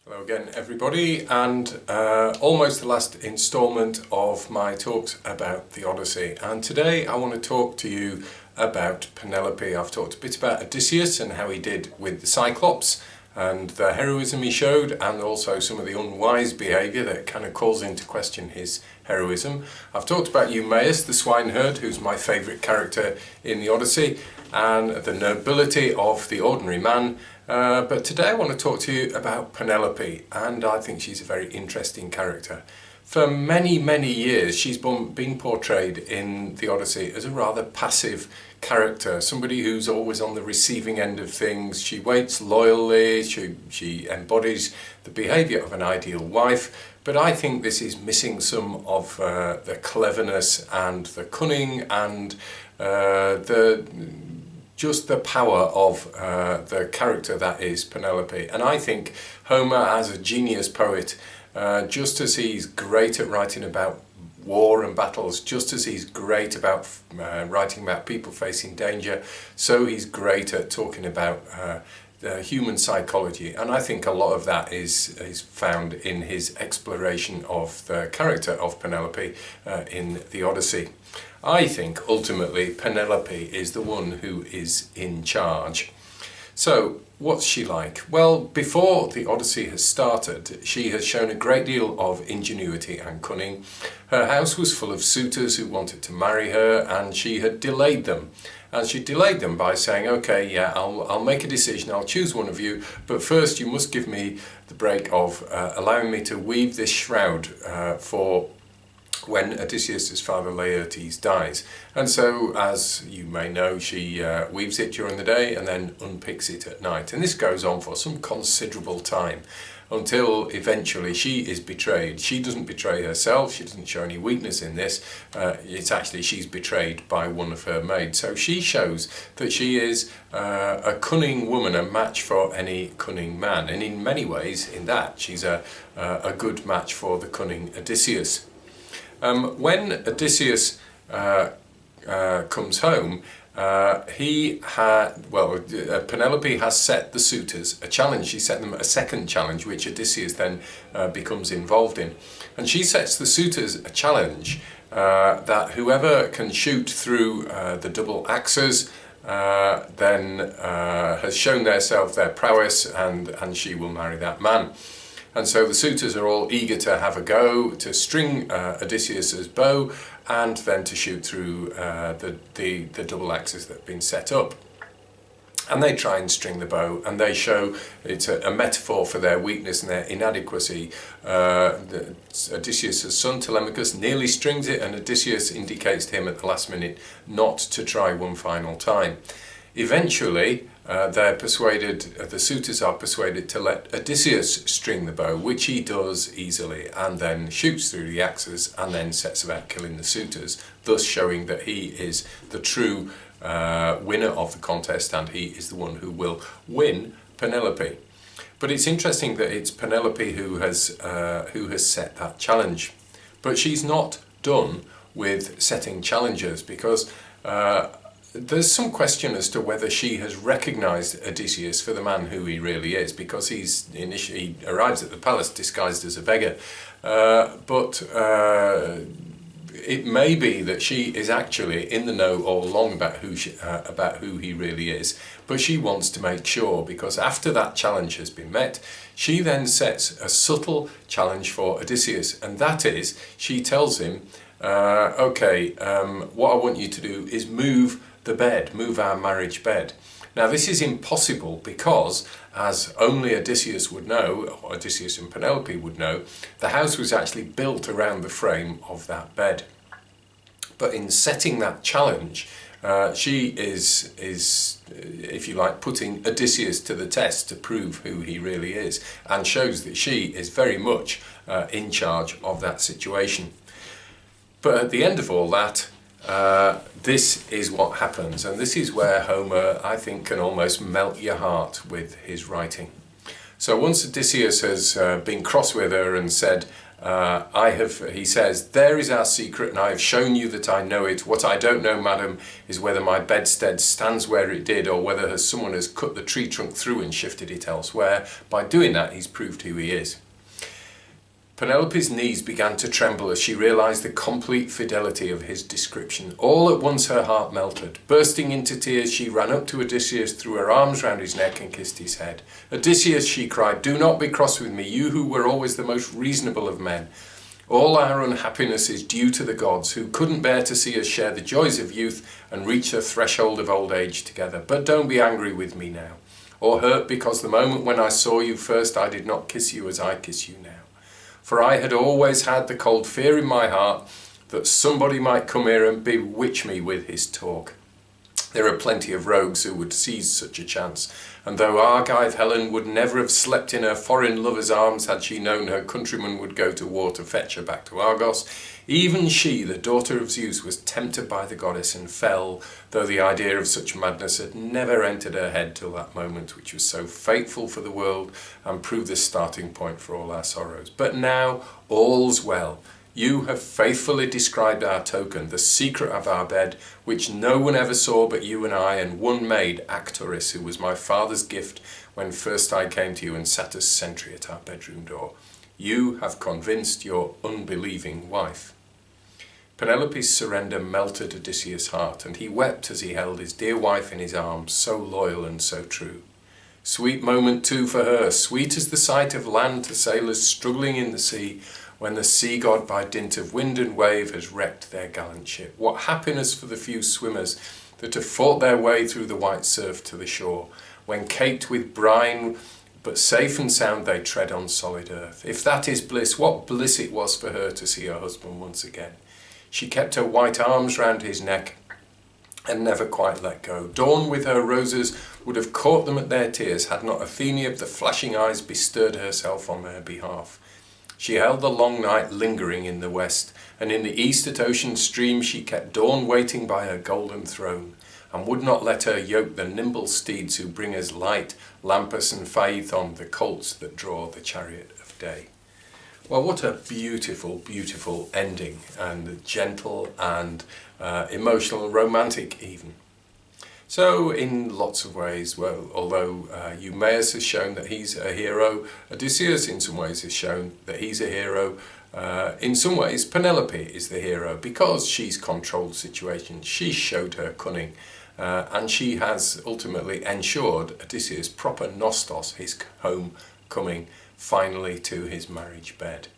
Hello again everybody, and almost the last instalment of my talks about the Odyssey, and today I want to talk to you about Penelope. I've talked a bit about Odysseus and how he did with the Cyclops and the heroism he showed, and also some of the unwise behaviour that kind of calls into question his heroism. I've talked about Eumaeus the swineherd, who's my favourite character in the Odyssey, and the nobility of the ordinary man. But today I want to talk to you about Penelope, and I think she's a very interesting character. For many, many years she's been portrayed in the Odyssey as a rather passive character, somebody who's always on the receiving end of things. She waits loyally, she embodies the behaviour of an ideal wife, but I think this is missing some of the cleverness and the cunning and just the power of the character that is Penelope. And I think Homer, as a genius poet, just as he's great at writing about war and battles, just as he's great about writing about people facing danger, so he's great at talking about the human psychology. And I think a lot of that is found in his exploration of the character of Penelope in the Odyssey. I think ultimately Penelope is the one who is in charge. So what's she like? Well, before the Odyssey has started, she has shown a great deal of ingenuity and cunning. Her house was full of suitors who wanted to marry her, and she had delayed them. And she delayed them by saying, okay, yeah, I'll make a decision, I'll choose one of you, but first you must give me the break of allowing me to weave this shroud for when Odysseus' father Laertes dies. And so, as you may know, she weaves it during the day and then unpicks it at night. And this goes on for some considerable time until eventually she is betrayed. She doesn't betray herself, she doesn't show any weakness in this. It's actually she's betrayed by one of her maids. So she shows that she is a cunning woman, a match for any cunning man. And in many ways, in that, she's a good match for the cunning Odysseus. When Odysseus comes home, Penelope has set the suitors a challenge. She set them a second challenge, which Odysseus then becomes involved in. And she sets the suitors a challenge that whoever can shoot through the double axes then has shown their prowess, and she will marry that man. And so the suitors are all eager to have a go, to string Odysseus's bow, and then to shoot through the double axes that have been set up. And they try and string the bow, and they show it's a metaphor for their weakness and their inadequacy. Odysseus' son Telemachus nearly strings it, and Odysseus indicates to him at the last minute not to try one final time. Eventually, the suitors are persuaded to let Odysseus string the bow, which he does easily, and then shoots through the axes and then sets about killing the suitors, thus showing that he is the true winner of the contest, and he is the one who will win Penelope. But it's interesting that it's Penelope who has set that challenge. But she's not done with setting challenges, because there's some question as to whether she has recognised Odysseus for the man who he really is, because he arrives at the palace disguised as a beggar. But it may be that she is actually in the know all along about who he really is, but she wants to make sure, because after that challenge has been met, she then sets a subtle challenge for Odysseus, and that is, she tells him, what I want you to do is move our marriage bed. Now this is impossible because, as only Odysseus would know, or Odysseus and Penelope would know, the house was actually built around the frame of that bed. But in setting that challenge, she is, if you like, putting Odysseus to the test to prove who he really is, and shows that she is very much in charge of that situation. But at the end of all that, this is what happens, and this is where Homer, I think, can almost melt your heart with his writing. So once Odysseus has been cross with her and said, He says, there is our secret, and I have shown you that I know it. What I don't know, madam, is whether my bedstead stands where it did, or whether someone has cut the tree trunk through and shifted it elsewhere. By doing that, he's proved who he is. Penelope's knees began to tremble as she realised the complete fidelity of his description. All at once her heart melted. Bursting into tears, she ran up to Odysseus, threw her arms round his neck and kissed his head. "Odysseus," she cried, "do not be cross with me, you who were always the most reasonable of men. All our unhappiness is due to the gods, who couldn't bear to see us share the joys of youth and reach the threshold of old age together. But don't be angry with me now, or hurt because the moment when I saw you first I did not kiss you as I kiss you now. For I had always had the cold fear in my heart that somebody might come here and bewitch me with his talk. There are plenty of rogues who would seize such a chance, and though Argive Helen would never have slept in her foreign lover's arms had she known her countrymen would go to war to fetch her back to Argos, even she, the daughter of Zeus, was tempted by the goddess and fell, though the idea of such madness had never entered her head till that moment, which was so fateful for the world and proved the starting point for all our sorrows. But now all's well. You have faithfully described our token, the secret of our bed, which no one ever saw but you and I, and one maid, Actoris, who was my father's gift when first I came to you and sat as sentry at our bedroom door. You have convinced your unbelieving wife." Penelope's surrender melted Odysseus' heart, and he wept as he held his dear wife in his arms, so loyal and so true. Sweet moment too for her, sweet as the sight of land to sailors struggling in the sea, when the sea god by dint of wind and wave has wrecked their gallant ship. What happiness for the few swimmers that have fought their way through the white surf to the shore, when caked with brine but safe and sound they tread on solid earth. If that is bliss, what bliss it was for her to see her husband once again. She kept her white arms round his neck and never quite let go. Dawn with her roses would have caught them at their tears had not Athene of the flashing eyes bestirred herself on their behalf. She held the long night lingering in the west, and in the east at Ocean's stream she kept Dawn waiting by her golden throne, and would not let her yoke the nimble steeds who bring us light, Lampus and Phaethon, the colts that draw the chariot of day. Well, what a beautiful, beautiful ending, and gentle and emotional, romantic even. So in lots of ways, well, although Eumaeus has shown that he's a hero, Odysseus in some ways has shown that he's a hero. In some ways, Penelope is the hero because she's controlled situations, she showed her cunning, and she has ultimately ensured Odysseus proper nostos, his homecoming, finally to his marriage bed.